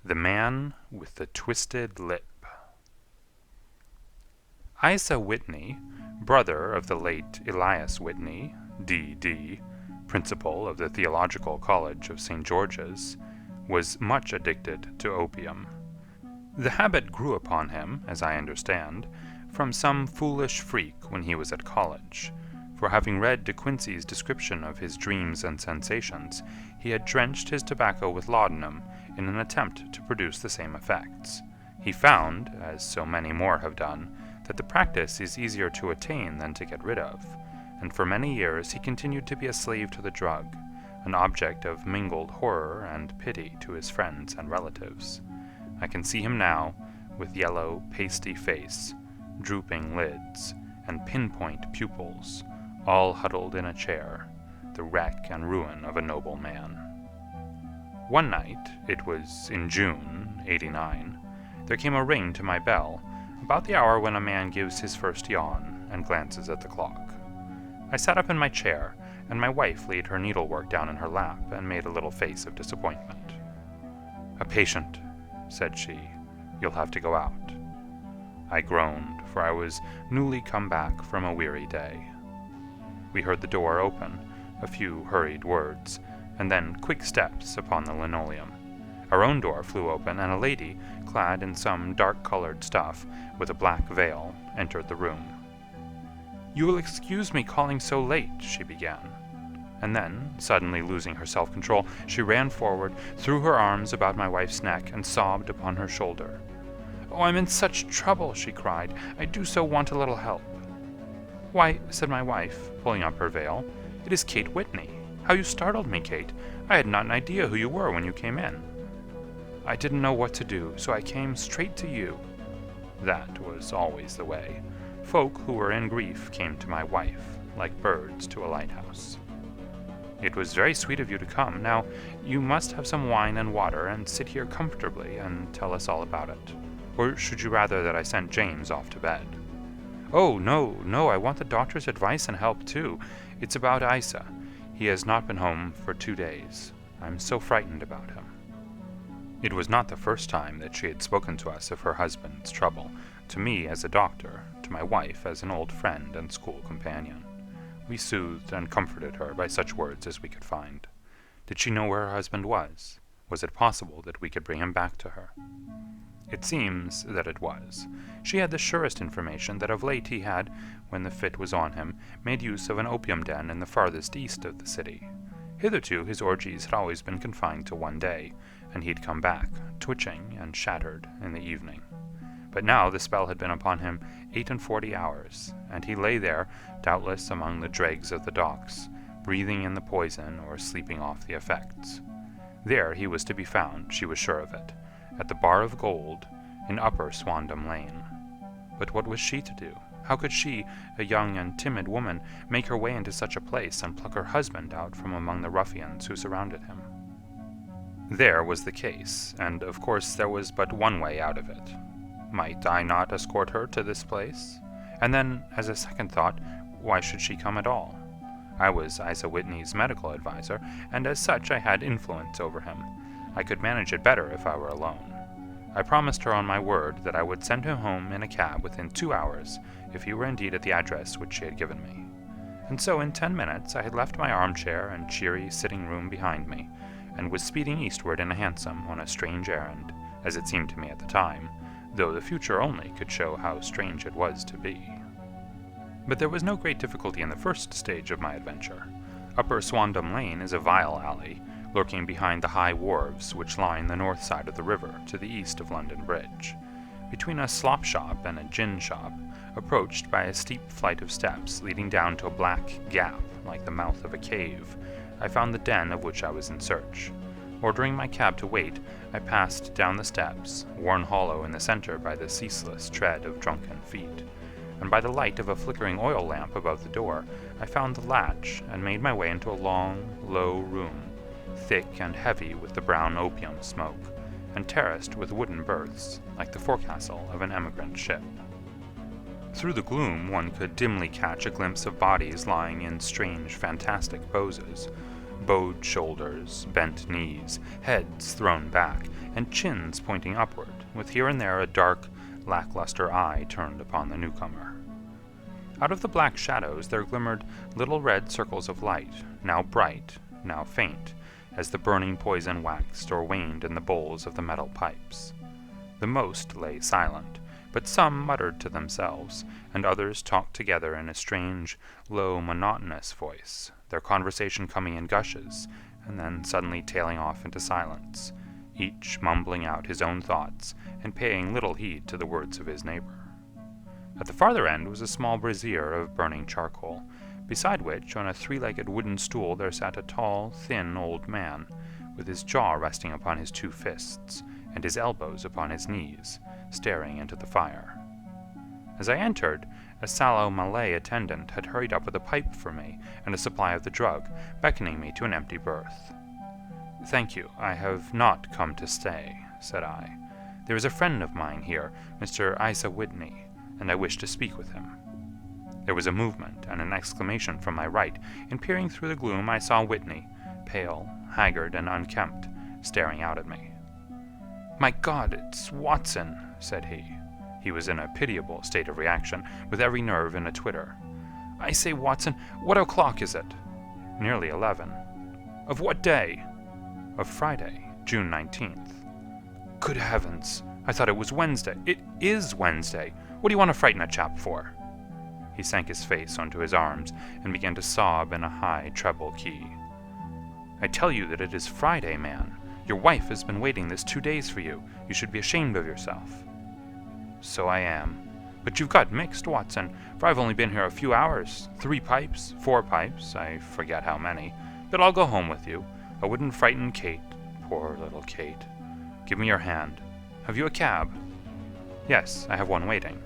The Man with the Twisted Lip. Isa Whitney, brother of the late Elias Whitney, D.D., principal of the Theological College of St. George's, was much addicted to opium. The habit grew upon him, as I understand, from some foolish freak when he was at college, for having read De Quincey's description of his dreams and sensations, he had drenched his tobacco with laudanum in an attempt to produce the same effects. He found, as so many more have done, that the practice is easier to attain than to get rid of, and for many years he continued to be a slave to the drug, an object of mingled horror and pity to his friends and relatives. I can see him now, with yellow, pasty face, drooping lids, and pinpoint pupils, all huddled in a chair, the wreck and ruin of a noble man. One night, it was in June, '89, there came a ring to my bell, about the hour when a man gives his first yawn and glances at the clock. I sat up in my chair, and my wife laid her needlework down in her lap and made a little face of disappointment. "A patient," said she. "You'll have to go out." I groaned, for I was newly come back from a weary day. We heard the door open, a few hurried words, and then quick steps upon the linoleum. Our own door flew open, and a lady, clad in some dark-colored stuff, with a black veil, entered the room. "You will excuse me calling so late," she began. And then, suddenly losing her self-control, she ran forward, threw her arms about my wife's neck, and sobbed upon her shoulder. "Oh, I'm in such trouble," she cried. "I do so want a little help." "Why," said my wife, pulling up her veil, "it is Kate Whitney. How you startled me, Kate. I had not an idea who you were when you came in." "I didn't know what to do, so I came straight to you." That was always the way. Folk who were in grief came to my wife, like birds to a lighthouse. "It was very sweet of you to come. Now, you must have some wine and water and sit here comfortably and tell us all about it. Or should you rather that I sent James off to bed?" "Oh, no, no, I want the doctor's advice and help, too. It's about Isa. He has not been home for 2 days. I'm so frightened about him." It was not the first time that she had spoken to us of her husband's trouble, to me as a doctor, to my wife as an old friend and school companion. We soothed and comforted her by such words as we could find. Did she know where her husband was? Was it possible that we could bring him back to her? It seems that it was. She had the surest information that of late he had, when the fit was on him, made use of an opium den in the farthest east of the city. Hitherto his orgies had always been confined to one day, and he'd come back, twitching and shattered, in the evening. But now the spell had been upon him 48 hours, and he lay there, doubtless among the dregs of the docks, breathing in the poison or sleeping off the effects. There he was to be found, she was sure of it, at the Bar of Gold, in Upper Swandam Lane. But what was she to do? How could she, a young and timid woman, make her way into such a place and pluck her husband out from among the ruffians who surrounded him? There was the case, and of course there was but one way out of it. Might I not escort her to this place? And then, as a second thought, why should she come at all? I was Isa Whitney's medical adviser, and as such I had influence over him. I could manage it better if I were alone. I promised her on my word that I would send him home in a cab within 2 hours if he were indeed at the address which she had given me. And so in 10 minutes I had left my armchair and cheery sitting room behind me, and was speeding eastward in a hansom on a strange errand, as it seemed to me at the time, though the future only could show how strange it was to be. But there was no great difficulty in the first stage of my adventure. Upper Swandam Lane is a vile alley, lurking behind the high wharves which line the north side of the river to the east of London Bridge. Between a slop shop and a gin shop, approached by a steep flight of steps leading down to a black gap like the mouth of a cave, I found the den of which I was in search. Ordering my cab to wait, I passed down the steps, worn hollow in the center by the ceaseless tread of drunken feet, and by the light of a flickering oil lamp above the door, I found the latch and made my way into a long, low room, thick and heavy with the brown opium smoke, and terraced with wooden berths, like the forecastle of an emigrant ship. Through the gloom one could dimly catch a glimpse of bodies lying in strange, fantastic poses, bowed shoulders, bent knees, heads thrown back, and chins pointing upward, with here and there a dark, lackluster eye turned upon the newcomer. Out of the black shadows there glimmered little red circles of light, now bright, now faint, as the burning poison waxed or waned in the bowls of the metal pipes. The most lay silent, but some muttered to themselves, and others talked together in a strange, low, monotonous voice, their conversation coming in gushes, and then suddenly tailing off into silence, each mumbling out his own thoughts and paying little heed to the words of his neighbor. At the farther end was a small brazier of burning charcoal, beside which, on a three-legged wooden stool, there sat a tall, thin old man, with his jaw resting upon his two fists, and his elbows upon his knees, staring into the fire. As I entered, a sallow Malay attendant had hurried up with a pipe for me and a supply of the drug, beckoning me to an empty berth. "Thank you, I have not come to stay," said I. "There is a friend of mine here, Mr. Isa Whitney, and I wish to speak with him." There was a movement and an exclamation from my right, and peering through the gloom I saw Whitney, pale, haggard, and unkempt, staring out at me. "My God, it's Watson," said he. He was in a pitiable state of reaction, with every nerve in a twitter. "I say, Watson, what o'clock is it?" "Nearly 11. "Of what day?" "Of Friday, June 19th. "Good heavens! I thought it was Wednesday. It is Wednesday. What do you want to frighten a chap for?" He sank his face onto his arms and began to sob in a high treble key. "I tell you that it is Friday, man. Your wife has been waiting this 2 days for you. You should be ashamed of yourself." "So I am. But you've got mixed, Watson, for I've only been here a few hours. 3 pipes, 4 pipes, I forget how many. But I'll go home with you. I wouldn't frighten Kate. Poor little Kate. Give me your hand. Have you a cab?" "Yes, I have one waiting."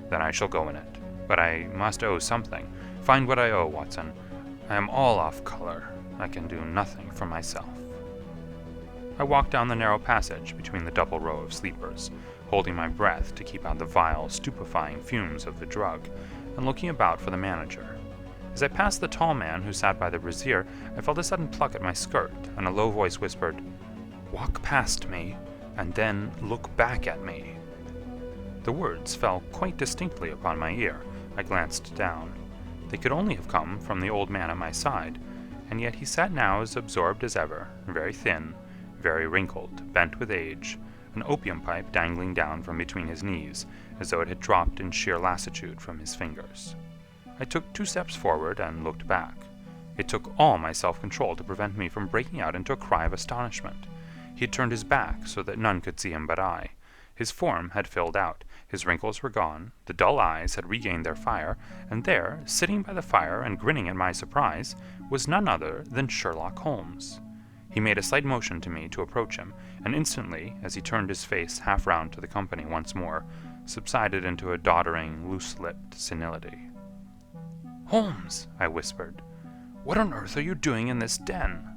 "Then I shall go in it. But I must owe something. Find what I owe, Watson. I am all off color. I can do nothing for myself." I walked down the narrow passage between the double row of sleepers, holding my breath to keep out the vile, stupefying fumes of the drug, and looking about for the manager. As I passed the tall man who sat by the brazier, I felt a sudden pluck at my skirt, and a low voice whispered, "Walk past me, and then look back at me." The words fell quite distinctly upon my ear. I glanced down. They could only have come from the old man at my side, and yet he sat now as absorbed as ever, very thin, very wrinkled, bent with age, an opium pipe dangling down from between his knees, as though it had dropped in sheer lassitude from his fingers. I took 2 steps forward and looked back. It took all my self-control to prevent me from breaking out into a cry of astonishment. He had turned his back so that none could see him but I. His form had filled out, his wrinkles were gone, the dull eyes had regained their fire, and there, sitting by the fire and grinning at my surprise, was none other than Sherlock Holmes. He made a slight motion to me to approach him, and instantly, as he turned his face half round to the company once more, subsided into a doddering, loose-lipped senility. "Holmes," I whispered, "what on earth are you doing in this den?"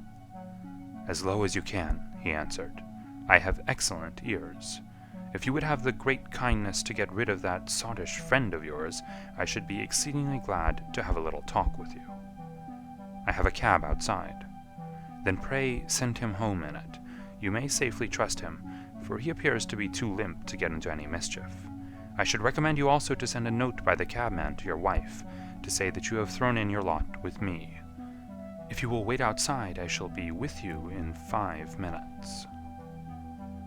"As low as you can," he answered. "I have excellent ears. If you would have the great kindness to get rid of that sottish friend of yours, I should be exceedingly glad to have a little talk with you." "I have a cab outside." "Then pray send him home in it. You may safely trust him, for he appears to be too limp to get into any mischief. I should recommend you also to send a note by the cabman to your wife, to say that you have thrown in your lot with me. If you will wait outside, I shall be with you in 5 minutes."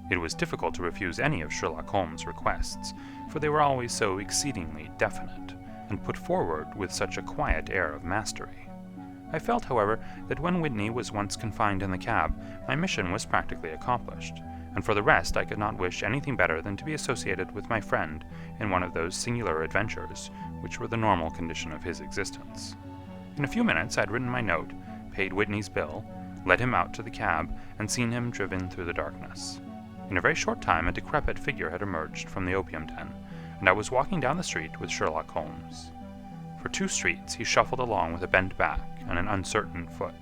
It was difficult to refuse any of Sherlock Holmes' requests, for they were always so exceedingly definite, and put forward with such a quiet air of mastery. I felt, however, that when Whitney was once confined in the cab, my mission was practically accomplished, and for the rest I could not wish anything better than to be associated with my friend in one of those singular adventures which were the normal condition of his existence. In a few minutes I had written my note, paid Whitney's bill, led him out to the cab, and seen him driven through the darkness. In a very short time a decrepit figure had emerged from the opium den, and I was walking down the street with Sherlock Holmes. For 2 streets he shuffled along with a bent back and an uncertain foot.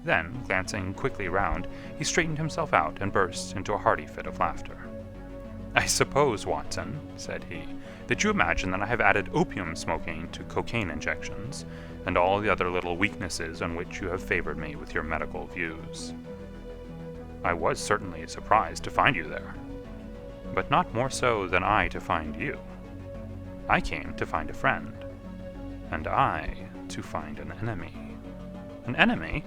Then, glancing quickly round, he straightened himself out and burst into a hearty fit of laughter. "I suppose, Watson," said he, "that you imagine that I have added opium smoking to cocaine injections, and all the other little weaknesses on which you have favored me with your medical views. I was certainly surprised to find you there, but not more so than I to find you. I came to find a friend, and I to find an enemy." "An enemy?"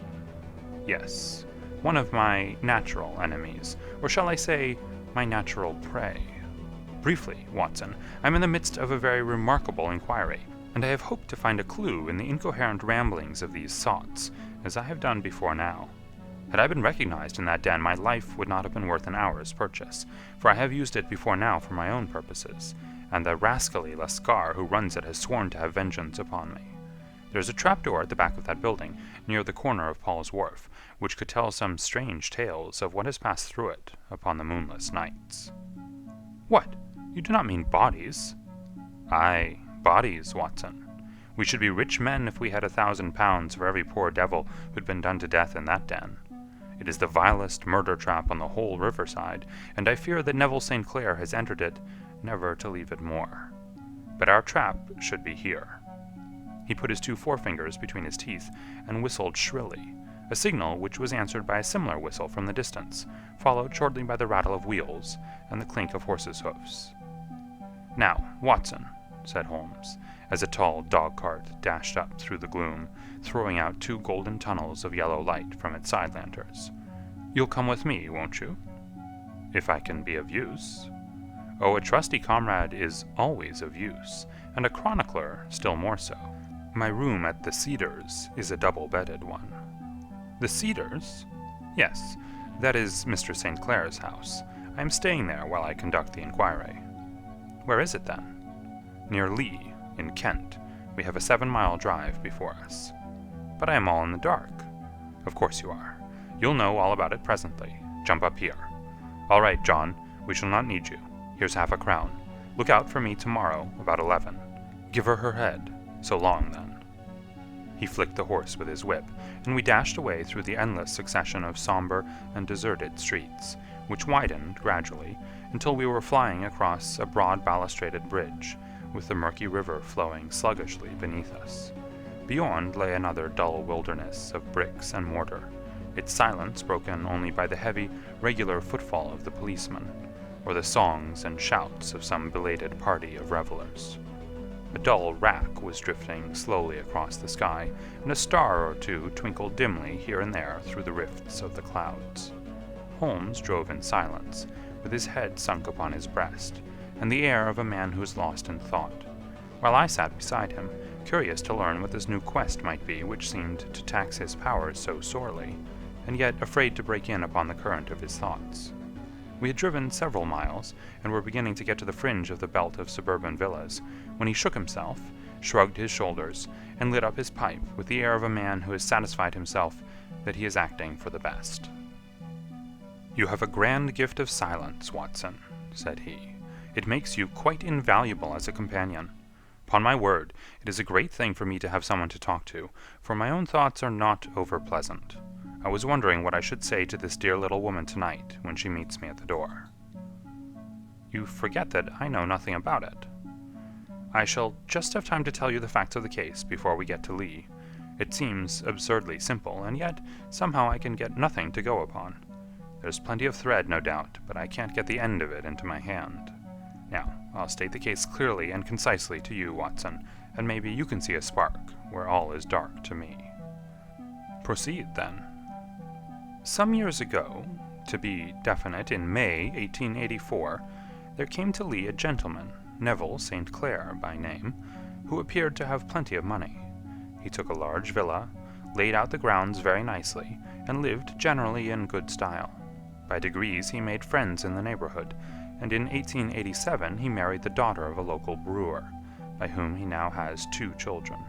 "Yes, one of my natural enemies, or shall I say, my natural prey. Briefly, Watson, I am in the midst of a very remarkable inquiry, and I have hoped to find a clue in the incoherent ramblings of these sots, as I have done before now. Had I been recognized in that den, my life would not have been worth an hour's purchase, for I have used it before now for my own purposes, and the rascally Lascar who runs it has sworn to have vengeance upon me. There is a trapdoor at the back of that building, near the corner of Paul's Wharf, which could tell some strange tales of what has passed through it upon the moonless nights." "What? You do not mean bodies?" "Aye, bodies, Watson. We should be rich men if we had £1,000 for every poor devil who had been done to death in that den. It is the vilest murder trap on the whole riverside, and I fear that Neville St. Clair has entered it, never to leave it more. But our trap should be here." He put his 2 forefingers between his teeth and whistled shrilly, a signal which was answered by a similar whistle from the distance, followed shortly by the rattle of wheels and the clink of horses' hoofs. "Now, Watson," said Holmes, as a tall dog-cart dashed up through the gloom, throwing out 2 golden tunnels of yellow light from its side lanterns, "you'll come with me, won't you?" "If I can be of use." "Oh, a trusty comrade is always of use, and a chronicler still more so. My room at the Cedars is a double-bedded one." "The Cedars?" "Yes, that is Mr. St. Clair's house. I am staying there while I conduct the inquiry." "Where is it, then?" "Near Lee, in Kent. We have a 7-mile drive before us." "But I am all in the dark." "Of course you are. You'll know all about it presently. Jump up here. All right, John, we shall not need you. Here's £50. Look out for me tomorrow about 11. Give her head. So long, then." He flicked the horse with his whip, and we dashed away through the endless succession of somber and deserted streets, which widened gradually until we were flying across a broad balustraded bridge, with the murky river flowing sluggishly beneath us. Beyond lay another dull wilderness of bricks and mortar, its silence broken only by the heavy, regular footfall of the policeman, or the songs and shouts of some belated party of revelers. A dull wrack was drifting slowly across the sky, and a star or two twinkled dimly here and there through the rifts of the clouds. Holmes drove in silence, with his head sunk upon his breast, and the air of a man who is lost in thought, while I sat beside him, curious to learn what this new quest might be which seemed to tax his powers so sorely, and yet afraid to break in upon the current of his thoughts. We had driven several miles, and were beginning to get to the fringe of the belt of suburban villas, when he shook himself, shrugged his shoulders, and lit up his pipe with the air of a man who has satisfied himself that he is acting for the best. "You have a grand gift of silence, Watson," said he. "It makes you quite invaluable as a companion. Upon my word, it is a great thing for me to have someone to talk to, for my own thoughts are not over-pleasant. I was wondering what I should say to this dear little woman tonight when she meets me at the door." "You forget that I know nothing about it." "I shall just have time to tell you the facts of the case before we get to Lee. It seems absurdly simple, and yet somehow I can get nothing to go upon. There's plenty of thread, no doubt, but I can't get the end of it into my hand. Now, I'll state the case clearly and concisely to you, Watson, and maybe you can see a spark where all is dark to me." "Proceed, then." "Some years ago, to be definite in May 1884, there came to Lee a gentleman, Neville St. Clair by name, who appeared to have plenty of money. He took a large villa, laid out the grounds very nicely, and lived generally in good style. By degrees he made friends in the neighborhood, and in 1887 he married the daughter of a local brewer, by whom he now has 2 children.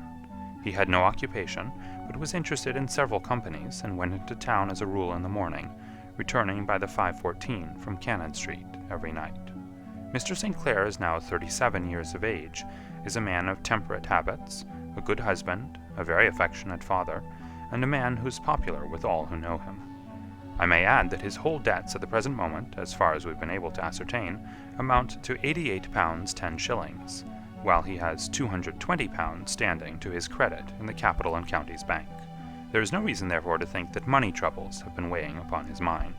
He had no occupation, but was interested in several companies, and went into town as a rule in the morning, returning by the 5:14 from Cannon Street every night. Mr. St. Clair is now 37 years of age, is a man of temperate habits, a good husband, a very affectionate father, and a man who's popular with all who know him. I may add that his whole debts at the present moment, as far as we've been able to ascertain, amount to £88 10 shillings, while he has £220 standing to his credit in the Capital and Counties Bank. There is no reason, therefore, to think that money troubles have been weighing upon his mind.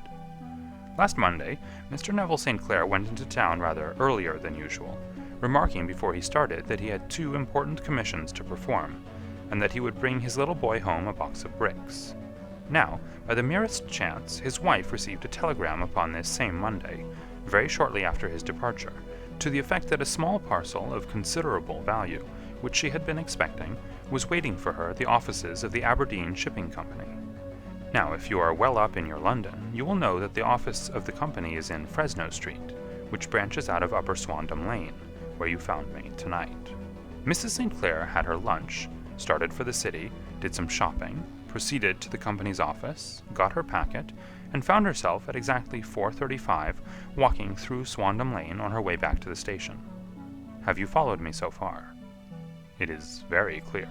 Last Monday, Mr. Neville St. Clair went into town rather earlier than usual, remarking before he started that he had 2 important commissions to perform, and that he would bring his little boy home a box of bricks. Now, by the merest chance, his wife received a telegram upon this same Monday, very shortly after his departure, to the effect that a small parcel of considerable value, which she had been expecting, was waiting for her at the offices of the Aberdeen Shipping Company. Now, if you are well up in your London, you will know that the office of the company is in Fresno Street, which branches out of Upper Swandam Lane, where you found me tonight. Mrs. St. Clair had her lunch, started for the city, did some shopping, proceeded to the company's office, got her packet, and found herself at exactly 4:35 walking through Swandam Lane on her way back to the station. Have you followed me so far? It is very clear.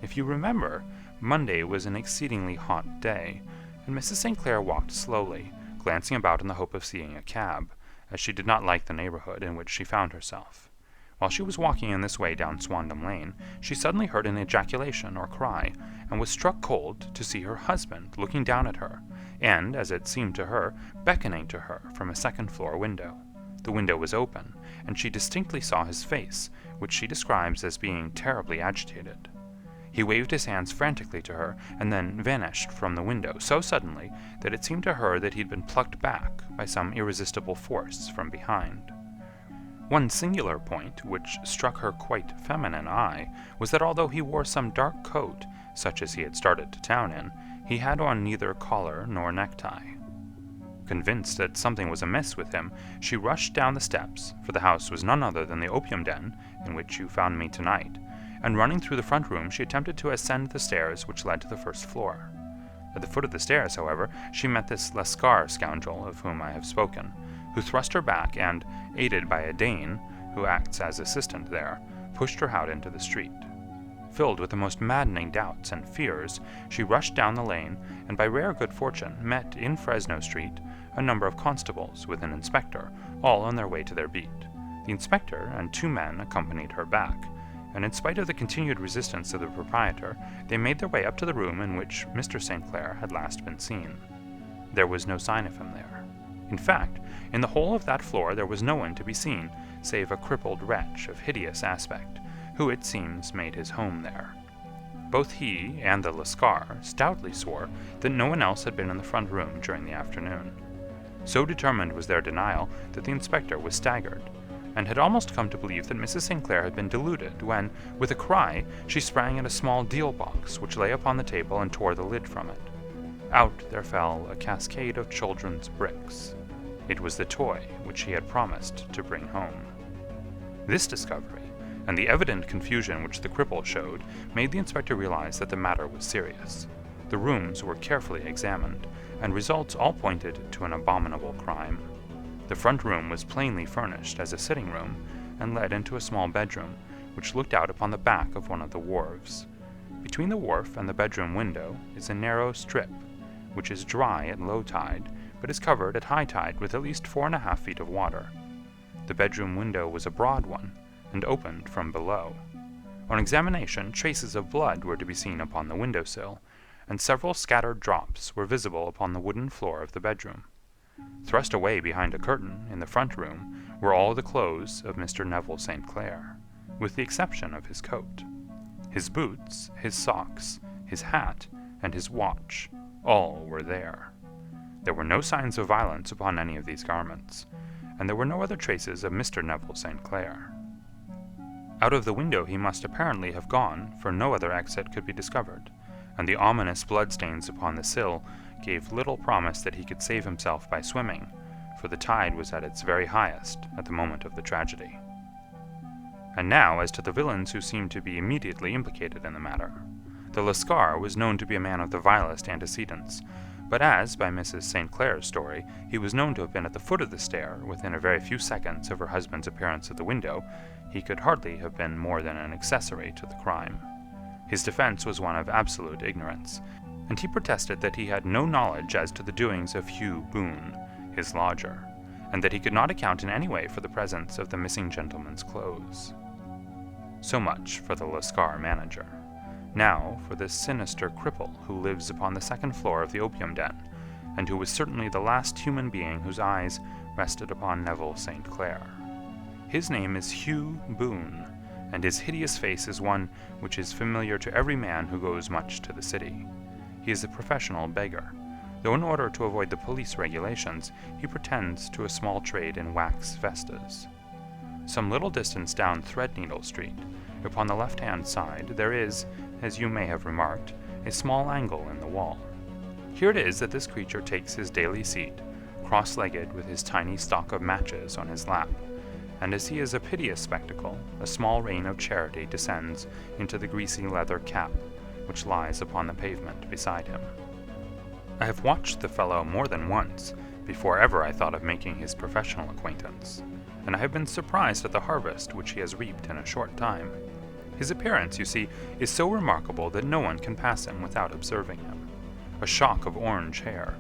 If you remember, Monday was an exceedingly hot day, and Mrs. St. Clair walked slowly, glancing about in the hope of seeing a cab, as she did not like the neighborhood in which she found herself. While she was walking in this way down Swandam Lane, she suddenly heard an ejaculation or cry, and was struck cold to see her husband looking down at her, and, as it seemed to her, beckoning to her from a second-floor window. The window was open, and she distinctly saw his face, which she describes as being terribly agitated. He waved his hands frantically to her, and then vanished from the window so suddenly that it seemed to her that he had been plucked back by some irresistible force from behind. One singular point, which struck her quite feminine eye, was that although he wore some dark coat, such as he had started to town in, he had on neither collar nor necktie. Convinced that something was amiss with him, she rushed down the steps, for the house was none other than the opium den in which you found me tonight, and running through the front room she attempted to ascend the stairs which led to the first floor. At the foot of the stairs, however, she met this Lascar scoundrel of whom I have spoken, who thrust her back and, aided by a Dane, who acts as assistant there, pushed her out into the street. Filled with the most maddening doubts and fears, she rushed down the lane, and by rare good fortune met in Fresno Street a number of constables with an inspector, all on their way to their beat. The inspector and 2 men accompanied her back, and in spite of the continued resistance of the proprietor, they made their way up to the room in which Mr. St. Clair had last been seen. There was no sign of him there. In fact, in the whole of that floor there was no one to be seen, save a crippled wretch of hideous aspect, who it seems made his home there. Both he and the Lascar stoutly swore that no one else had been in the front room during the afternoon. So determined was their denial that the inspector was staggered, and had almost come to believe that Mrs. St. Clair had been deluded when, with a cry, she sprang at a small deal box which lay upon the table and tore the lid from it. Out there fell a cascade of children's bricks. It was the toy which he had promised to bring home. This discovery, and the evident confusion which the cripple showed, made the inspector realize that the matter was serious. The rooms were carefully examined, and results all pointed to an abominable crime. The front room was plainly furnished as a sitting room, and led into a small bedroom, which looked out upon the back of one of the wharves. Between the wharf and the bedroom window is a narrow strip, which is dry at low tide, but is covered at high tide with at least 4½ feet of water. The bedroom window was a broad one, and opened from below. On examination, traces of blood were to be seen upon the window-sill, and several scattered drops were visible upon the wooden floor of the bedroom. Thrust away behind a curtain in the front room were all the clothes of Mr. Neville St. Clair, with the exception of his coat. His boots, his socks, his hat, and his watch, all were there. There were no signs of violence upon any of these garments, and there were no other traces of Mr. Neville St. Clair. Out of the window he must apparently have gone, for no other exit could be discovered, and the ominous bloodstains upon the sill gave little promise that he could save himself by swimming, for the tide was at its very highest at the moment of the tragedy. And now as to the villains who seemed to be immediately implicated in the matter. The Lascar was known to be a man of the vilest antecedents, but as, by Mrs. St. Clair's story, he was known to have been at the foot of the stair within a very few seconds of her husband's appearance at the window, he could hardly have been more than an accessory to the crime. His defense was one of absolute ignorance, and he protested that he had no knowledge as to the doings of Hugh Boone, his lodger, and that he could not account in any way for the presence of the missing gentleman's clothes. So much for the Lascar manager. Now for this sinister cripple who lives upon the second floor of the opium den, and who was certainly the last human being whose eyes rested upon Neville St. Clair. His name is Hugh Boone, and his hideous face is one which is familiar to every man who goes much to the city. He is a professional beggar, though in order to avoid the police regulations, he pretends to a small trade in wax vestas. Some little distance down Threadneedle Street, upon the left-hand side, there is, as you may have remarked, a small angle in the wall. Here it is that this creature takes his daily seat, cross-legged with his tiny stock of matches on his lap, and as he is a piteous spectacle, a small rain of charity descends into the greasy leather cap which lies upon the pavement beside him. I have watched the fellow more than once before ever I thought of making his professional acquaintance, and I have been surprised at the harvest which he has reaped in a short time. His appearance, you see, is so remarkable that no one can pass him without observing him. A shock of orange hair,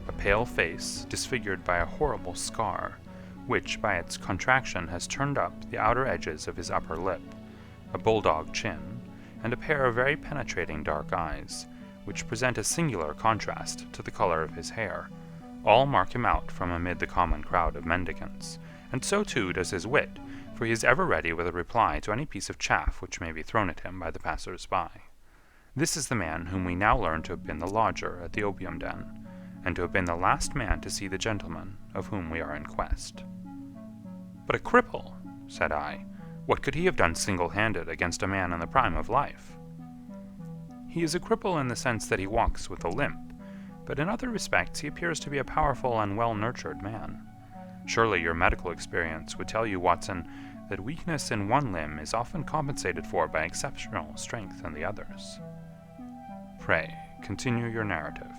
a pale face disfigured by a horrible scar, which by its contraction has turned up the outer edges of his upper lip, a bulldog chin, and a pair of very penetrating dark eyes, which present a singular contrast to the color of his hair, all mark him out from amid the common crowd of mendicants, and so too does his wit, for he is ever ready with a reply to any piece of chaff which may be thrown at him by the passers-by. This is the man whom we now learn to have been the lodger at the opium den, and to have been the last man to see the gentleman of whom we are in quest. But a cripple, said I, what could he have done single-handed against a man in the prime of life? He is a cripple in the sense that he walks with a limp, but in other respects he appears to be a powerful and well-nurtured man. Surely your medical experience would tell you, Watson, that weakness in one limb is often compensated for by exceptional strength in the others. Pray, continue your narrative.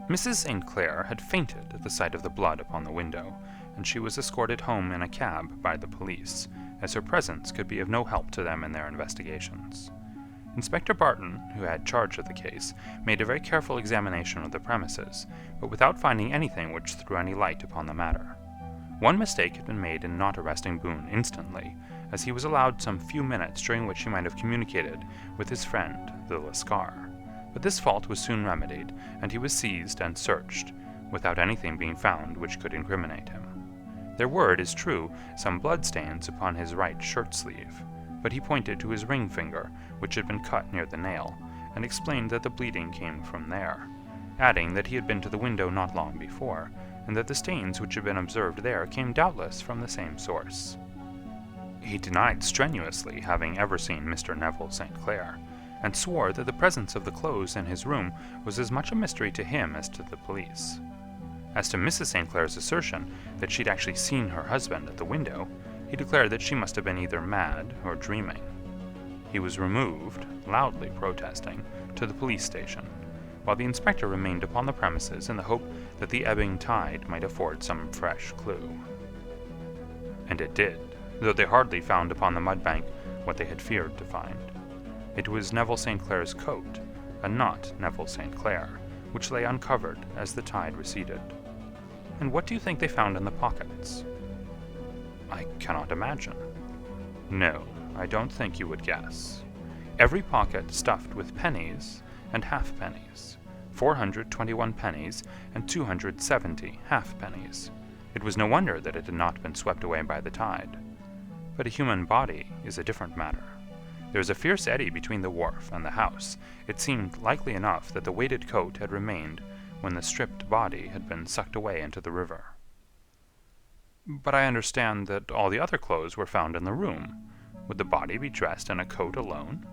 Mrs. St. Clair had fainted at the sight of the blood upon the window, and she was escorted home in a cab by the police, as her presence could be of no help to them in their investigations. Inspector Barton, who had charge of the case, made a very careful examination of the premises, but without finding anything which threw any light upon the matter. One mistake had been made in not arresting Boone instantly, as he was allowed some few minutes during which he might have communicated with his friend, the Lascar. But this fault was soon remedied, and he was seized and searched, without anything being found which could incriminate him. There were, it is true, some bloodstains upon his right shirt-sleeve, but he pointed to his ring finger, which had been cut near the nail, and explained that the bleeding came from there, adding that he had been to the window not long before, and that the stains which had been observed there came doubtless from the same source. He denied strenuously having ever seen Mr. Neville St. Clair, and swore that the presence of the clothes in his room was as much a mystery to him as to the police. As to Mrs. St. Clair's assertion that she'd actually seen her husband at the window, he declared that she must have been either mad or dreaming. He was removed, loudly protesting, to the police station, while the inspector remained upon the premises in the hope that the ebbing tide might afford some fresh clue. And it did, though they hardly found upon the mudbank what they had feared to find. It was Neville St. Clair's coat, and not Neville St. Clair, which lay uncovered as the tide receded. And what do you think they found in the pockets? I cannot imagine. No, I don't think you would guess. Every pocket stuffed with pennies and halfpennies, 421 pennies and 270 halfpennies. It was no wonder that it had not been swept away by the tide. But a human body is a different matter. There was a fierce eddy between the wharf and the house. It seemed likely enough that the weighted coat had remained when the stripped body had been sucked away into the river. But I understand that all the other clothes were found in the room. Would the body be dressed in a coat alone?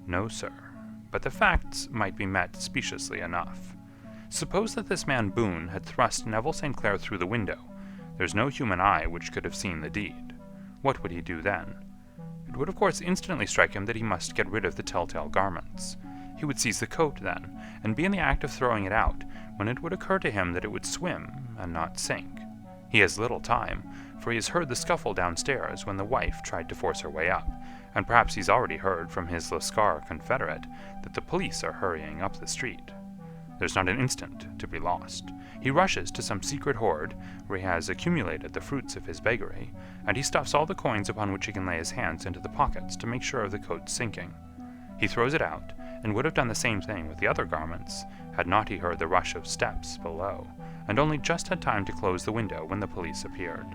No, sir, but the facts might be met speciously enough. Suppose that this man Boone had thrust Neville St. Clair through the window. There's no human eye which could have seen the deed. What would he do then? It would of course instantly strike him that he must get rid of the telltale garments. He would seize the coat then, and be in the act of throwing it out, when it would occur to him that it would swim and not sink. He has little time, for he has heard the scuffle downstairs when the wife tried to force her way up, and perhaps he's already heard from his Lascar confederate that the police are hurrying up the street. There's not an instant to be lost. He rushes to some secret hoard where he has accumulated the fruits of his beggary, and he stuffs all the coins upon which he can lay his hands into the pockets to make sure of the coat's sinking. He throws it out, and would have done the same thing with the other garments, had not he heard the rush of steps below, and only just had time to close the window when the police appeared.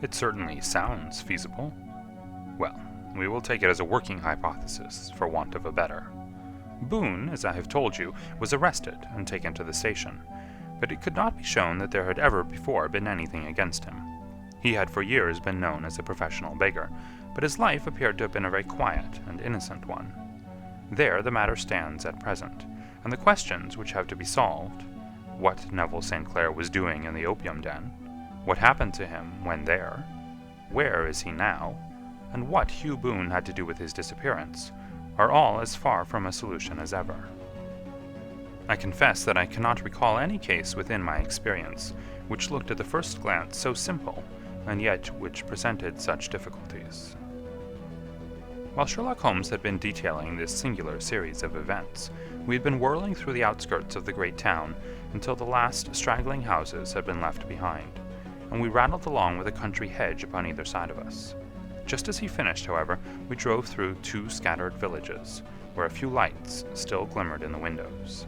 It certainly sounds feasible. Well, we will take it as a working hypothesis, for want of a better. Boone, as I have told you, was arrested and taken to the station, but it could not be shown that there had ever before been anything against him. He had for years been known as a professional beggar, but his life appeared to have been a very quiet and innocent one. There the matter stands at present, and the questions which have to be solved: what Neville St. Clair was doing in the opium den, what happened to him when there, where is he now, and what Hugh Boone had to do with his disappearance, are all as far from a solution as ever. I confess that I cannot recall any case within my experience which looked at the first glance so simple, and yet which presented such difficulties. While Sherlock Holmes had been detailing this singular series of events, we had been whirling through the outskirts of the great town until the last straggling houses had been left behind, and we rattled along with a country hedge upon either side of us. Just as he finished, however, we drove through 2 scattered villages, where a few lights still glimmered in the windows.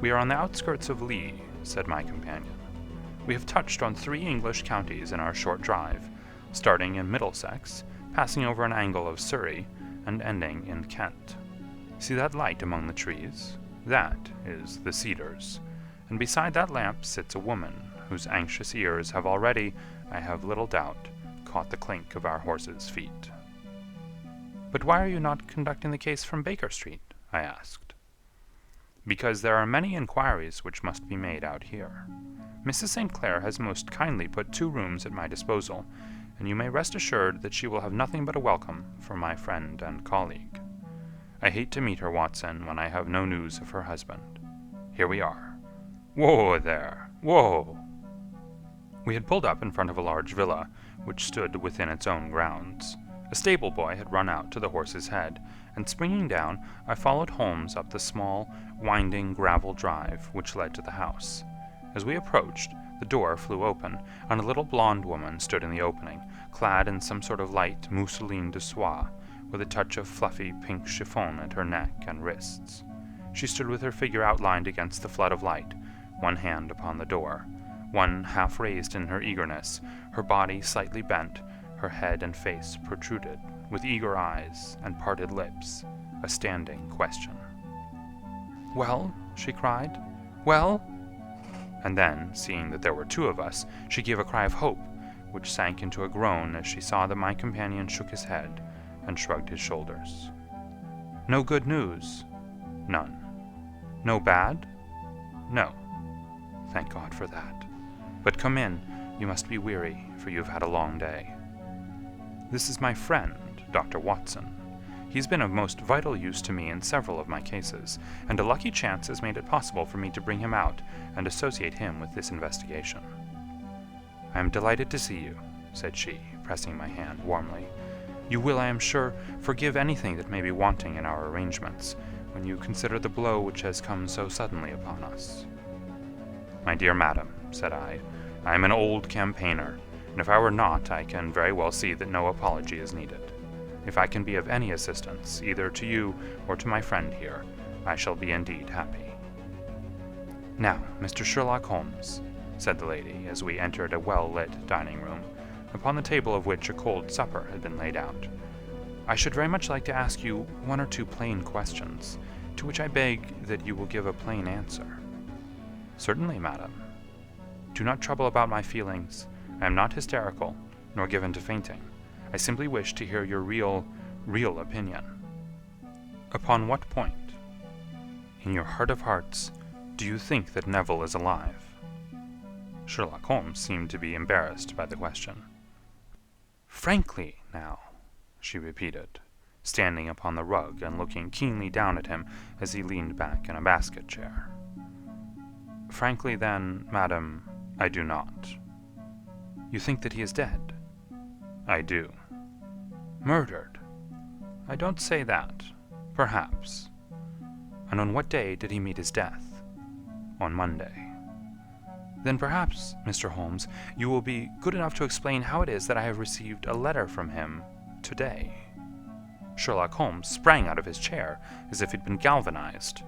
"We are on the outskirts of Lee," said my companion. "We have touched on 3 English counties in our short drive, starting in Middlesex, passing over an angle of Surrey, and ending in Kent. See that light among the trees? That is the Cedars, and beside that lamp sits a woman whose anxious ears have already, I have little doubt, caught the clink of our horses' feet." "But why are you not conducting the case from Baker Street?" I asked. "Because there are many inquiries which must be made out here. Mrs. St. Clair has most kindly put 2 rooms at my disposal, and you may rest assured that she will have nothing but a welcome from my friend and colleague. I hate to meet her, Watson, when I have no news of her husband. Here we are. Whoa there! Whoa!" We had pulled up in front of a large villa, which stood within its own grounds. A stable boy had run out to the horse's head, and springing down, I followed Holmes up the small, winding gravel drive which led to the house. As we approached, the door flew open, and a little blonde woman stood in the opening, clad in some sort of light mousseline de soie, with a touch of fluffy pink chiffon at her neck and wrists. She stood with her figure outlined against the flood of light, one hand upon the door, one half raised in her eagerness, her body slightly bent, her head and face protruded, with eager eyes and parted lips, a standing question. "Well?" she cried. "Well?" And then, seeing that there were 2 of us, she gave a cry of hope, which sank into a groan as she saw that my companion shook his head and shrugged his shoulders. "No good news?" "None." "No bad?" "No." "Thank God for that. But come in, you must be weary, for you have had a long day. This is my friend, Dr. Watson. He's been of most vital use to me in several of my cases, and a lucky chance has made it possible for me to bring him out and associate him with this investigation." "I am delighted to see you," said she, pressing my hand warmly. "You will, I am sure, forgive anything that may be wanting in our arrangements, when you consider the blow which has come so suddenly upon us." "My dear madam," said I am an old campaigner, and if I were not, I can very well see that no apology is needed. If I can be of any assistance, either to you or to my friend here, I shall be indeed happy." "Now, Mr. Sherlock Holmes," said the lady as we entered a well-lit dining room, upon the table of which a cold supper had been laid out, "I should very much like to ask you 1 or 2 plain questions, to which I beg that you will give a plain answer." "Certainly, madam." "Do not trouble about my feelings. I am not hysterical, nor given to fainting. I simply wish to hear your real opinion." "Upon what point?" "In your heart of hearts, do you think that Neville is alive?" Sherlock Holmes seemed to be embarrassed by the question. "Frankly, now," she repeated, standing upon the rug and looking keenly down at him as he leaned back in a basket chair. "Frankly, then, madam, I do not." You think that he is dead? I do. Murdered? I don't say that. Perhaps. And on what day did he meet his death? On Monday. Then perhaps, Mr. Holmes, you will be good enough to explain how it is that I have received a letter from him today. Sherlock Holmes sprang out of his chair as if he'd been galvanized.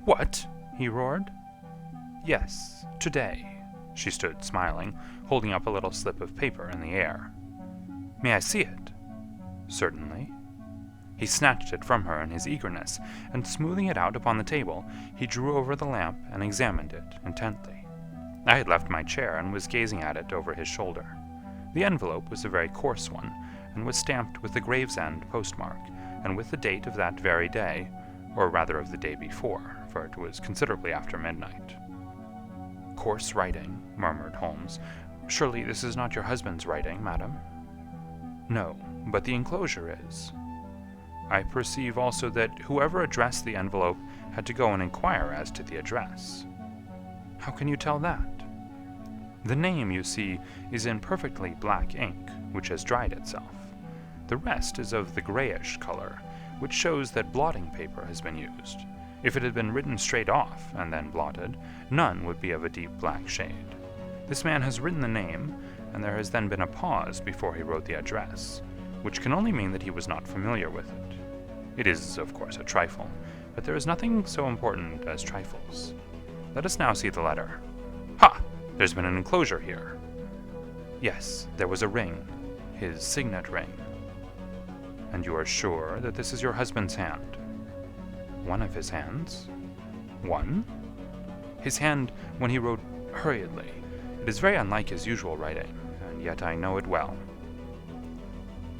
What? He roared. Yes, today. She stood smiling, holding up a little slip of paper in the air. May I see it? Certainly. He snatched it from her in his eagerness, and smoothing it out upon the table, he drew over the lamp and examined it intently. I had left my chair and was gazing at it over his shoulder. The envelope was a very coarse one, and was stamped with the Gravesend postmark, and with the date of that very day, or rather of the day before, for it was considerably after midnight. Coarse writing, murmured Holmes. Surely this is not your husband's writing, madam? No, but the enclosure is. I perceive also that whoever addressed the envelope had to go and inquire as to the address. How can you tell that? The name, you see, is in perfectly black ink, which has dried itself. The rest is of the grayish color, which shows that blotting paper has been used. If it had been written straight off and then blotted, none would be of a deep black shade. This man has written the name, and there has then been a pause before he wrote the address, which can only mean that he was not familiar with it. It is, of course, a trifle, but there is nothing so important as trifles. Let us now see the letter. Ha! There's been an enclosure here. Yes, there was a ring, his signet ring. And you are sure that this is your husband's hand? One of his hands? One? His hand when he wrote hurriedly. It is very unlike his usual writing, and yet I know it well.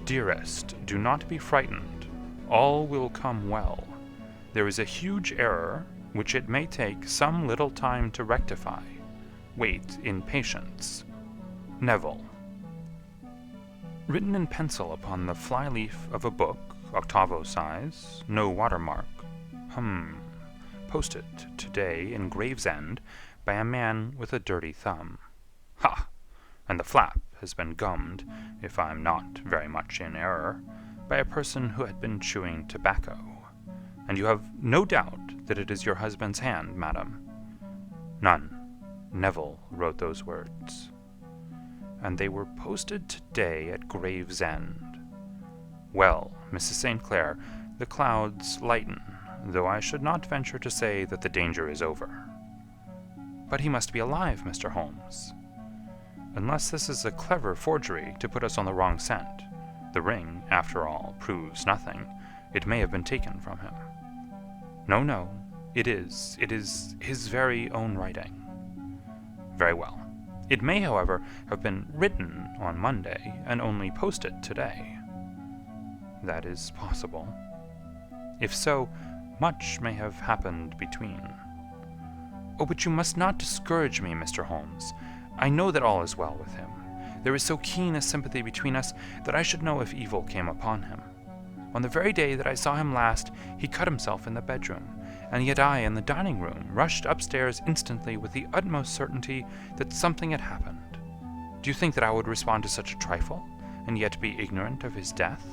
Dearest, do not be frightened. All will come well. There is a huge error which it may take some little time to rectify. Wait in patience. Neville. Written in pencil upon the fly-leaf of a book, octavo size, no watermark. Posted today in Gravesend by a man with a dirty thumb. Ha! And the flap has been gummed, if I'm not very much in error, by a person who had been chewing tobacco. And you have no doubt that it is your husband's hand, madam? None. Neville wrote those words. And they were posted today at Gravesend. Well, Mrs. St. Clair, the clouds lighten, though I should not venture to say that the danger is over. But he must be alive, Mr. Holmes. Unless this is a clever forgery to put us on the wrong scent. The ring, after all, proves nothing. It may have been taken from him. No, it is his very own writing. Very well. It may, however, have been written on Monday and only posted today. That is possible. If so, much may have happened between. Oh, but you must not discourage me, Mr. Holmes. I know that all is well with him. There is so keen a sympathy between us that I should know if evil came upon him. On the very day that I saw him last, he cut himself in the bedroom, and yet I, in the dining room, rushed upstairs instantly with the utmost certainty that something had happened. Do you think that I would respond to such a trifle, and yet be ignorant of his death?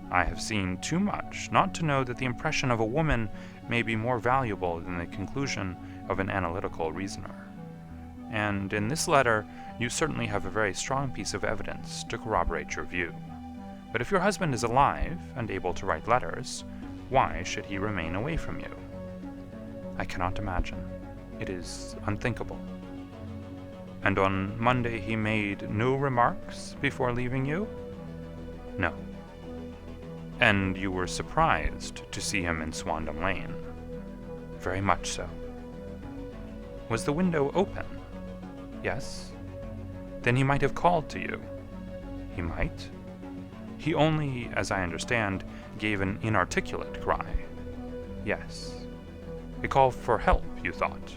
I have seen too much not to know that the impression of a woman may be more valuable than the conclusion of an analytical reasoner. And in this letter, you certainly have a very strong piece of evidence to corroborate your view. But if your husband is alive and able to write letters, why should he remain away from you? I cannot imagine. It is unthinkable. And on Monday he made no remarks before leaving you? No. And you were surprised to see him in Swandam Lane? Very much so. Was the window open? Yes. Then he might have called to you. He might. He only, as I understand, gave an inarticulate cry. Yes. A call for help, you thought?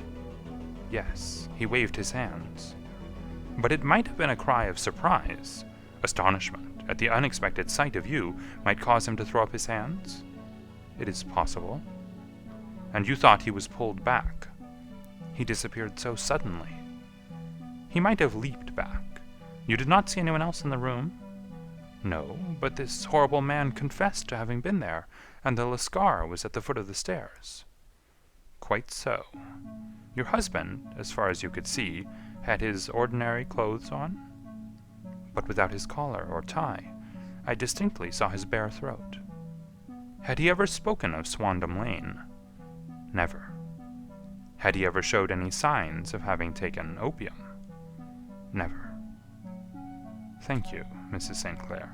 Yes. He waved his hands. But it might have been a cry of surprise. Astonishment at the unexpected sight of you might cause him to throw up his hands? It is possible. And you thought he was pulled back. He disappeared so suddenly. He might have leaped back. You did not see anyone else in the room? No, but this horrible man confessed to having been there, and the Lascar was at the foot of the stairs. Quite so. Your husband, as far as you could see, had his ordinary clothes on? But without his collar or tie. I distinctly saw his bare throat. Had he ever spoken of Swandam Lane? Never. Had he ever showed any signs of having taken opium? Never. Thank you, Mrs. St. Clair.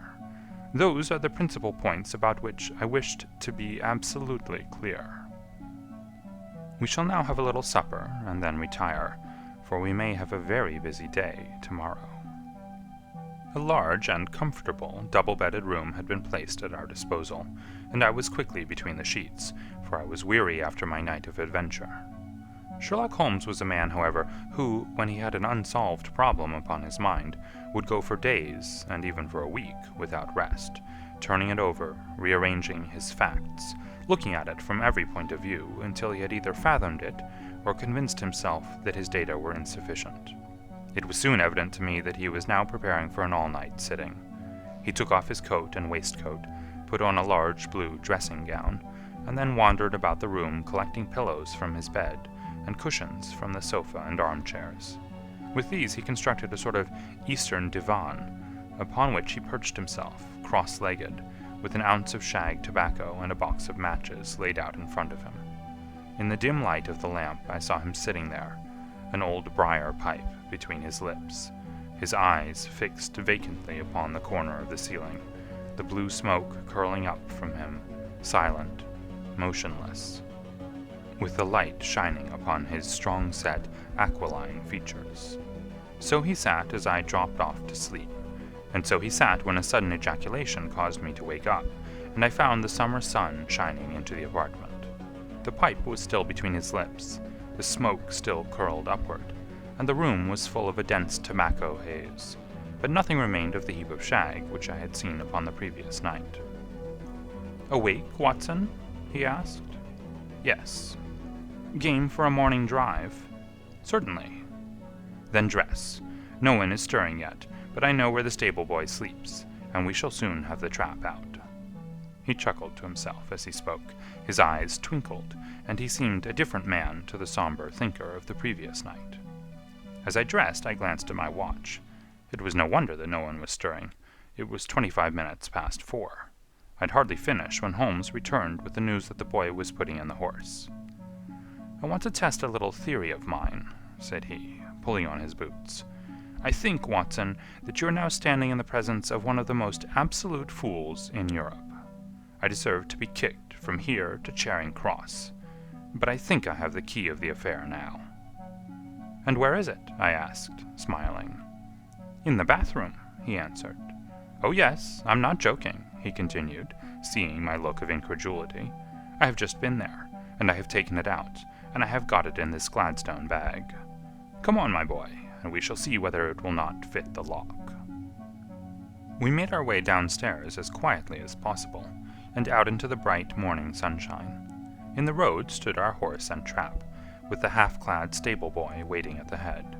Those are the principal points about which I wished to be absolutely clear. We shall now have a little supper and then retire, for we may have a very busy day tomorrow. A large and comfortable double-bedded room had been placed at our disposal, and I was quickly between the sheets, for I was weary after my night of adventure. Sherlock Holmes was a man, however, who, when he had an unsolved problem upon his mind, would go for days, and even for a week, without rest, turning it over, rearranging his facts, looking at it from every point of view until he had either fathomed it or convinced himself that his data were insufficient. It was soon evident to me that he was now preparing for an all-night sitting. He took off his coat and waistcoat, put on a large blue dressing-gown, and then wandered about the room collecting pillows from his bed and cushions from the sofa and armchairs. With these he constructed a sort of Eastern divan, upon which he perched himself, cross-legged, with an ounce of shag tobacco and a box of matches laid out in front of him. In the dim light of the lamp I saw him sitting there, an old briar pipe between his lips, his eyes fixed vacantly upon the corner of the ceiling, the blue smoke curling up from him, silent, motionless, with the light shining upon his strong-set, aquiline features. So he sat as I dropped off to sleep, and so he sat when a sudden ejaculation caused me to wake up, and I found the summer sun shining into the apartment. The pipe was still between his lips, the smoke still curled upward, and the room was full of a dense tobacco haze, but nothing remained of the heap of shag which I had seen upon the previous night. "Awake, Watson?" he asked. "Yes." "Game for a morning drive?" "Certainly." "Then dress. No one is stirring yet, but I know where the stable-boy sleeps, and we shall soon have the trap out." He chuckled to himself as he spoke, his eyes twinkled, and he seemed a different man to the somber thinker of the previous night. As I dressed, I glanced at my watch. It was no wonder that no one was stirring. It was 25 minutes past 4. I'd hardly finished when Holmes returned with the news that the boy was putting in the horse. "I want to test a little theory of mine," said he, pulling on his boots. "I think, Watson, that you are now standing in the presence of one of the most absolute fools in Europe. I deserve to be kicked from here to Charing Cross, but I think I have the key of the affair now." "And where is it?" I asked, smiling. "In the bathroom," he answered. "Oh yes, I'm not joking," he continued, seeing my look of incredulity. "I have just been there, and I have taken it out, and I have got it in this Gladstone bag. Come on, my boy, and we shall see whether it will not fit the lock." We made our way downstairs as quietly as possible, and out into the bright morning sunshine. In the road stood our horse and trap, with the half-clad stable-boy waiting at the head.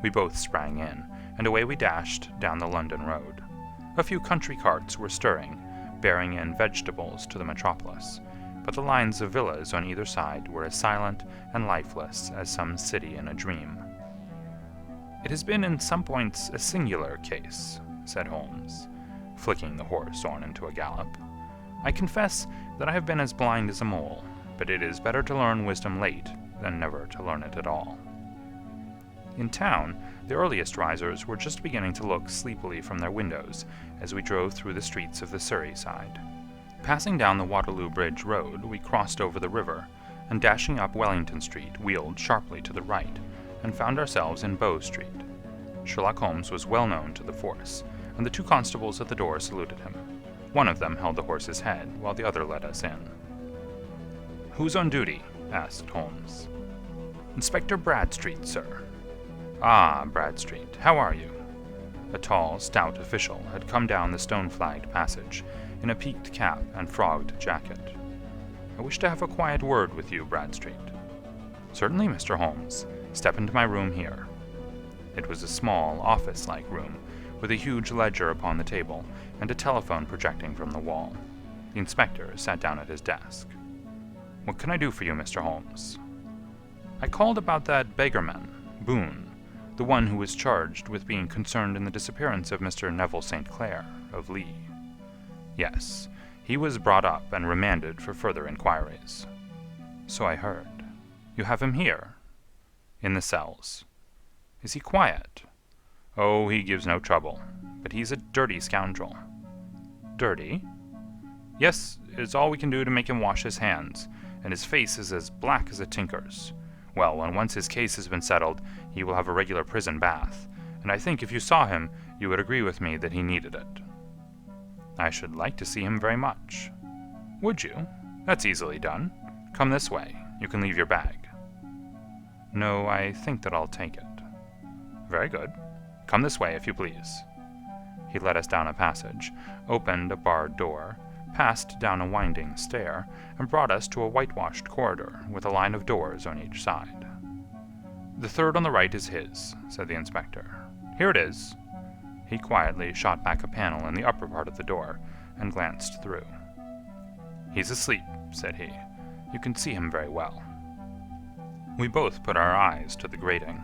We both sprang in, and away we dashed down the London road. A few country carts were stirring, bearing in vegetables to the metropolis, but the lines of villas on either side were as silent and lifeless as some city in a dream. "It has been in some points a singular case," said Holmes, flicking the horse on into a gallop. "I confess that I have been as blind as a mole, but it is better to learn wisdom late than never to learn it at all." In town, the earliest risers were just beginning to look sleepily from their windows as we drove through the streets of the Surrey side. Passing down the Waterloo Bridge Road, we crossed over the river, and dashing up Wellington Street, wheeled sharply to the right, and found ourselves in Bow Street. Sherlock Holmes was well known to the force, and the two constables at the door saluted him. One of them held the horse's head, while the other led us in. "Who's on duty?" asked Holmes. "Inspector Bradstreet, sir." "Ah, Bradstreet, how are you?" A tall, stout official had come down the stone-flagged passage, in a peaked cap and frogged jacket. "I wish to have a quiet word with you, Bradstreet." "Certainly, Mr. Holmes. Step into my room here." It was a small, office-like room, with a huge ledger upon the table and a telephone projecting from the wall. The inspector sat down at his desk. "What can I do for you, Mr. Holmes?" "I called about that beggarman, Boone, the one who was charged with being concerned in the disappearance of Mr. Neville St. Clair, of Lee." "Yes, he was brought up and remanded for further inquiries." "So I heard. You have him here?" "In the cells." "Is he quiet?" "Oh, he gives no trouble, but he's a dirty scoundrel." "Dirty?" "Yes, it's all we can do to make him wash his hands, and his face is as black as a tinker's. Well, when once his case has been settled, he will have a regular prison bath, and I think if you saw him, you would agree with me that he needed it." "I should like to see him very much." "Would you? That's easily done. Come this way. You can leave your bag." "No, I think that I'll take it." "Very good. Come this way, if you please." He led us down a passage, opened a barred door, passed down a winding stair, and brought us to a whitewashed corridor with a line of doors on each side. "The third on the right is his," said the inspector. "Here it is." He quietly shot back a panel in the upper part of the door and glanced through. "He's asleep," said he. "You can see him very well." We both put our eyes to the grating.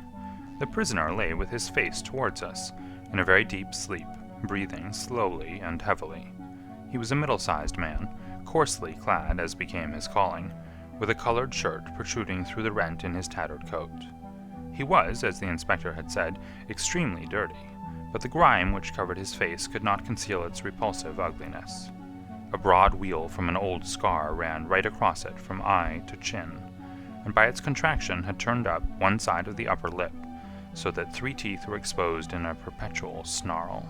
The prisoner lay with his face towards us, in a very deep sleep, breathing slowly and heavily. He was a middle-sized man, coarsely clad as became his calling, with a colored shirt protruding through the rent in his tattered coat. He was, as the inspector had said, extremely dirty, but the grime which covered his face could not conceal its repulsive ugliness. A broad weal from an old scar ran right across it from eye to chin, and by its contraction had turned up one side of the upper lip, so that 3 teeth were exposed in a perpetual snarl.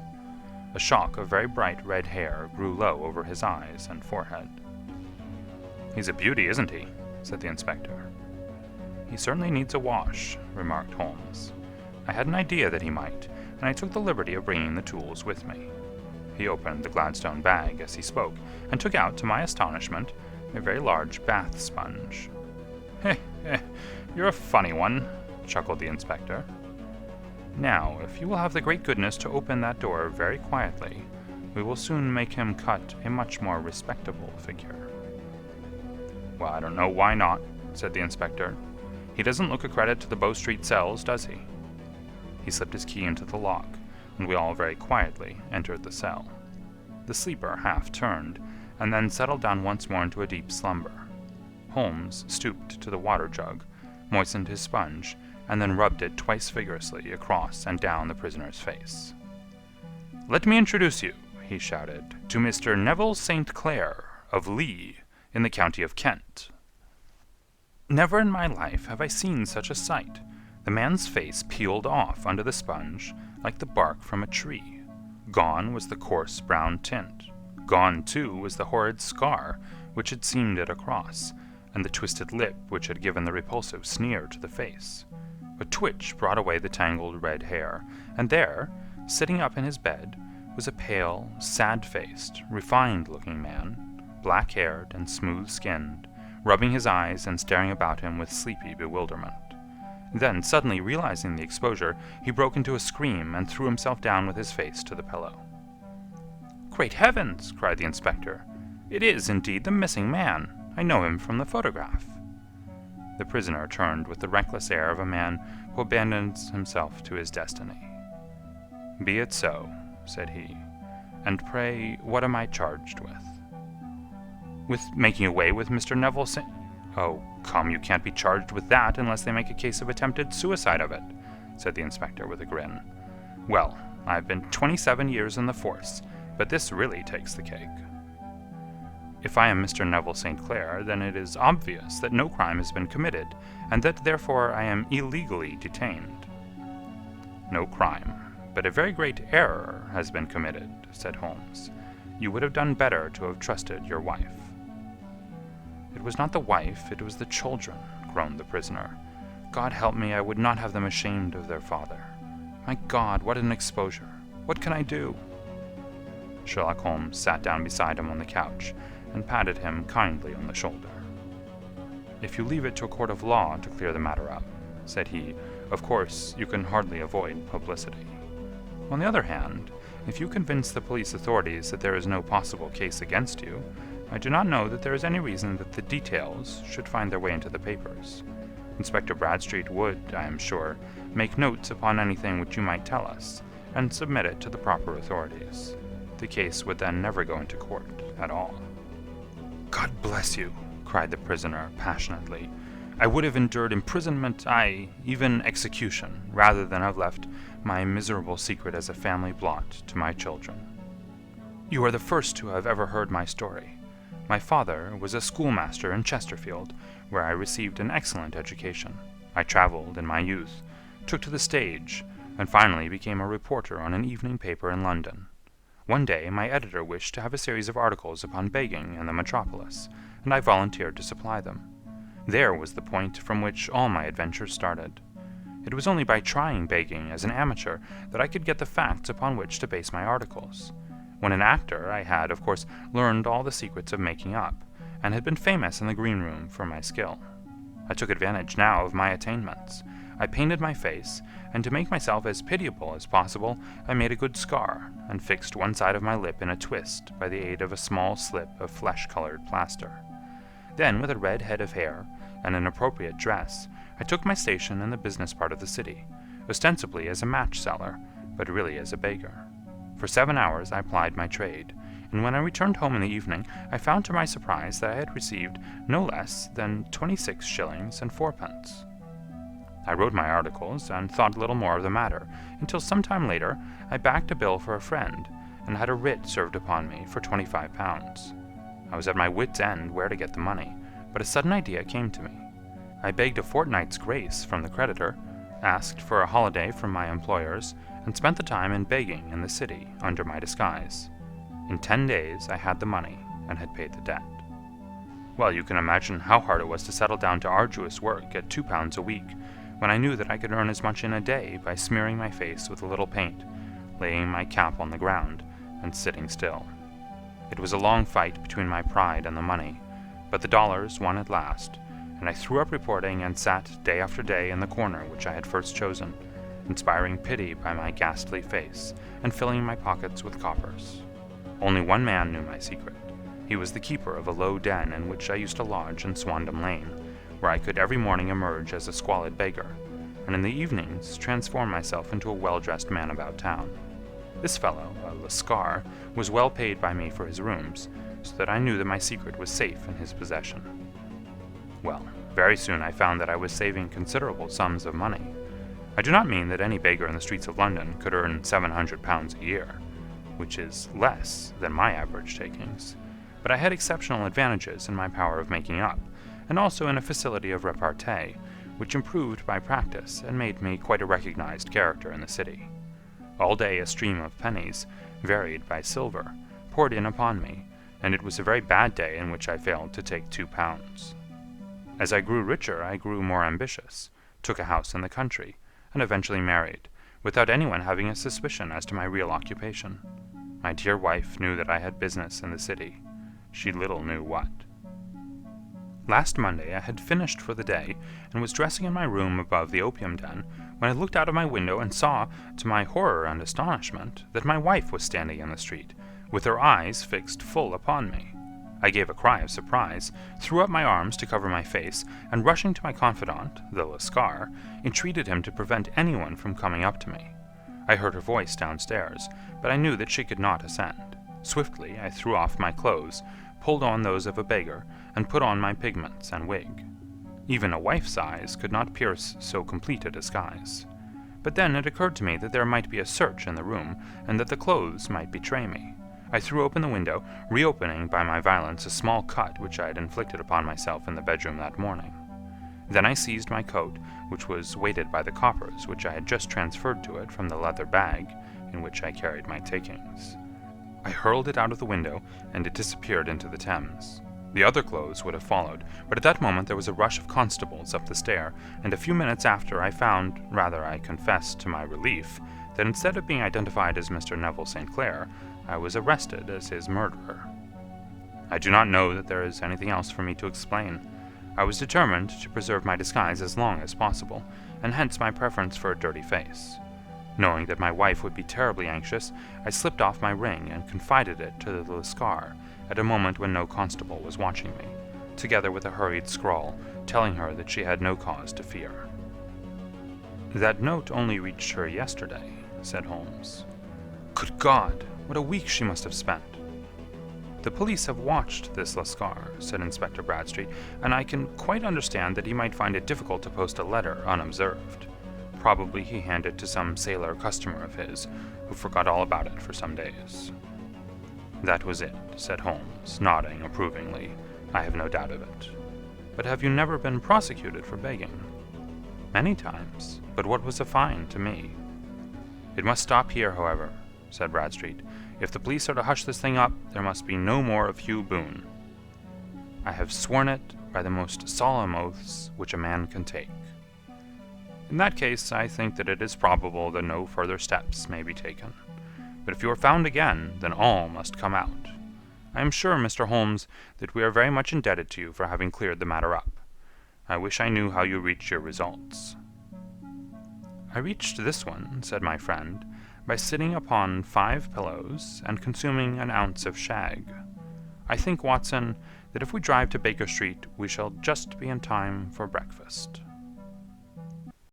A shock of very bright red hair grew low over his eyes and forehead. "He's a beauty, isn't he?" said the inspector. "He certainly needs a wash," remarked Holmes. "I had an idea that he might, and I took the liberty of bringing the tools with me." He opened the Gladstone bag as he spoke, and took out, to my astonishment, a very large bath sponge. You're a funny one," chuckled the inspector. "Now, if you will have the great goodness to open that door very quietly, we will soon make him cut a much more respectable figure." "Well, I don't know why not," said the inspector. "He doesn't look a credit to the Bow Street cells, does he?" He slipped his key into the lock, and we all very quietly entered the cell. The sleeper half turned, and then settled down once more into a deep slumber. Holmes stooped to the water jug, moistened his sponge, and then rubbed it twice vigorously across and down the prisoner's face. "Let me introduce you," he shouted, "to Mr. Neville St. Clair, of Lee, in the county of Kent." Never in my life have I seen such a sight. The man's face peeled off under the sponge like the bark from a tree. Gone was the coarse brown tint. Gone, too, was the horrid scar which had seamed it across, and the twisted lip which had given the repulsive sneer to the face. A twitch brought away the tangled red hair, and there, sitting up in his bed, was a pale, sad-faced, refined-looking man, black-haired and smooth-skinned, rubbing his eyes and staring about him with sleepy bewilderment. Then, suddenly realizing the exposure, he broke into a scream and threw himself down with his face to the pillow. "Great heavens!" cried the inspector. "It is, indeed, the missing man. I know him from the photograph." The prisoner turned with the reckless air of a man who abandons himself to his destiny. "Be it so," said he. "And pray, what am I charged with?" "With making away with Mr. Neville St. "Oh, come, you can't be charged with that unless they make a case of attempted suicide of it," said the inspector with a grin. "Well, I've been 27 years in the force, but this really takes the cake." "If I am Mr. Neville St. Clair, then it is obvious that no crime has been committed, and that therefore I am illegally detained." "No crime, but a very great error has been committed," said Holmes. "You would have done better to have trusted your wife." "It was not the wife, it was the children," groaned the prisoner. "God help me, I would not have them ashamed of their father. My God, what an exposure! What can I do?" Sherlock Holmes sat down beside him on the couch and patted him kindly on the shoulder. "If you leave it to a court of law to clear the matter up," said he, Of course, you can hardly avoid publicity. On the other hand, if you convince the police authorities that there is no possible case against you, I do not know that there is any reason that the details should find their way into the papers. Inspector Bradstreet would, I am sure, make notes upon anything which you might tell us, and submit it to the proper authorities. The case would then never go into court at all. God bless you, cried the prisoner passionately. I would have endured imprisonment, aye, even execution, rather than have left my miserable secret as a family blot to my children. You are the first who have ever heard my story. My father was a schoolmaster in Chesterfield, where I received an excellent education. I traveled in my youth, took to the stage, and finally became a reporter on an evening paper in London. One day my editor wished to have a series of articles upon begging in the metropolis, and I volunteered to supply them. There was the point from which all my adventures started. It was only by trying begging as an amateur that I could get the facts upon which to base my articles. When an actor, I had, of course, learned all the secrets of making up, and had been famous in the green room for my skill. I took advantage now of my attainments. I painted my face, and to make myself as pitiable as possible, I made a good scar, and fixed one side of my lip in a twist by the aid of a small slip of flesh-colored plaster. Then, with a red head of hair, and an appropriate dress, I took my station in the business part of the city, ostensibly as a match seller, but really as a beggar. For 7 hours I plied my trade, and when I returned home in the evening, I found to my surprise that I had received no less than 26 shillings and fourpence. I wrote my articles, and thought little more of the matter, until some time later I backed a bill for a friend, and had a writ served upon me for £25. I was at my wit's end where to get the money, but a sudden idea came to me. I begged a fortnight's grace from the creditor, asked for a holiday from my employers, and spent the time in begging in the city under my disguise. In 10 days I had the money and had paid the debt. Well, you can imagine how hard it was to settle down to arduous work at £2 a week, when I knew that I could earn as much in a day by smearing my face with a little paint, laying my cap on the ground, and sitting still. It was a long fight between my pride and the money, but the dollars won at last, and I threw up reporting and sat day after day in the corner which I had first chosen, inspiring pity by my ghastly face, and filling my pockets with coppers. Only one man knew my secret. He was the keeper of a low den in which I used to lodge in Swandam Lane, where I could every morning emerge as a squalid beggar, and in the evenings transform myself into a well-dressed man about town. This fellow, a Lascar, was well paid by me for his rooms, so that I knew that my secret was safe in his possession. Well, very soon I found that I was saving considerable sums of money. I do not mean that any beggar in the streets of London could earn £700 a year, which is less than my average takings, but I had exceptional advantages in my power of making up, and also in a facility of repartee, which improved by practice and made me quite a recognized character in the city. All day a stream of pennies, varied by silver, poured in upon me, and it was a very bad day in which I failed to take £2. As I grew richer, I grew more ambitious, took a house in the country, and eventually married, without anyone having a suspicion as to my real occupation. My dear wife knew that I had business in the city. She little knew what. Last Monday I had finished for the day, and was dressing in my room above the opium den, when I looked out of my window and saw, to my horror and astonishment, that my wife was standing in the street, with her eyes fixed full upon me. I gave a cry of surprise, threw up my arms to cover my face, and rushing to my confidant, the Lascar, entreated him to prevent anyone from coming up to me. I heard her voice downstairs, but I knew that she could not ascend. Swiftly I threw off my clothes, pulled on those of a beggar, and put on my pigments and wig. Even a wife's eyes could not pierce so complete a disguise. But then it occurred to me that there might be a search in the room, and that the clothes might betray me. I threw open the window, reopening by my violence a small cut which I had inflicted upon myself in the bedroom that morning. Then I seized my coat, which was weighted by the coppers which I had just transferred to it from the leather bag in which I carried my takings. I hurled it out of the window, and it disappeared into the Thames. The other clothes would have followed, but at that moment there was a rush of constables up the stair, and a few minutes after I found, rather I confess to my relief, that instead of being identified as Mr. Neville St. Clair, I was arrested as his murderer. I do not know that there is anything else for me to explain. I was determined to preserve my disguise as long as possible, and hence my preference for a dirty face. Knowing that my wife would be terribly anxious, I slipped off my ring and confided it to the Lascar at a moment when no constable was watching me, together with a hurried scrawl telling her that she had no cause to fear. "That note only reached her yesterday," said Holmes. "Good God! What a week she must have spent!" "The police have watched this Lascar," said Inspector Bradstreet, "and I can quite understand that he might find it difficult to post a letter unobserved. Probably he handed it to some sailor customer of his, who forgot all about it for some days." "That was it," said Holmes, nodding approvingly. "I have no doubt of it. But have you never been prosecuted for begging?" "Many times, but what was a fine to me?" "It must stop here, however," said Bradstreet. "If the police are to hush this thing up, there must be no more of Hugh Boone." "I have sworn it by the most solemn oaths which a man can take." "In that case, I think that it is probable that no further steps may be taken. But if you are found again, then all must come out. I am sure, Mr. Holmes, that we are very much indebted to you for having cleared the matter up. I wish I knew how you reached your results." "I reached this one," said my friend, "by sitting upon 5 pillows and consuming an ounce of shag. I think, Watson, that if we drive to Baker Street we shall just be in time for breakfast."